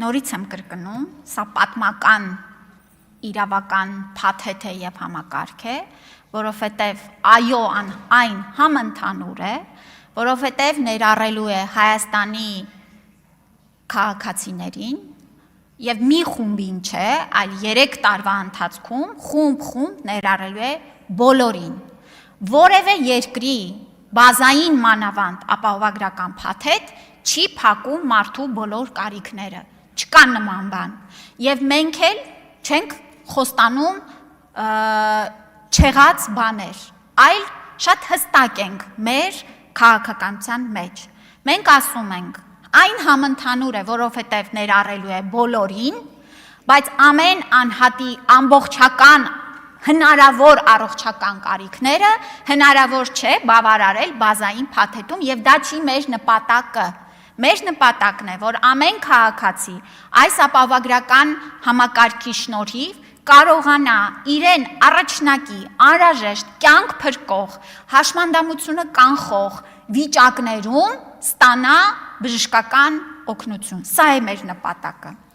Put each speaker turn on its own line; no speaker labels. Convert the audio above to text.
Նորից եմ կրկնում, սա պատմական իրավական փաթեթ է եւ համակարգ է, որովհետեւ այո այն համընդհանուր է, որովհետեւ ներառելու է Հայաստանի քաղաքացիներին եւ մի խումբին չէ, այլ 3 տարվա ընթացքում խումբ ներառելու է բոլորին։ Որևէ երկրի բազային մանավանդ ապահովագրական փաթեթ չի փակում մարդու բոլոր կարիքները, չկա նման բան։ Եվ մենք էլ չենք խոստանում չեղած բաներ, այլ շատ հստակ ենք մեր քաղաքականության մեջ։ Մենք ասում ենք, այն համընդհանուր է, որովհետև ներառելու է բոլորին, բայց ամեն անհատի ամբողջական հնարավոր առողջական կարիքները հնարավոր չէ բավարարել բազային փաթեթում եւ դա չի մեր նպատակը։ Մեր նպատակն է, որ ամեն քաղաքացի այս ապահովագրական համակարգի շնորհիվ կարողանա իրեն առաջնակի, անհրաժեշտ կյանք փրկող, հաշմանդամությունը կանխող վիճակներում ստանա բժշկական օգնություն։ Սա է մեր նպատակը։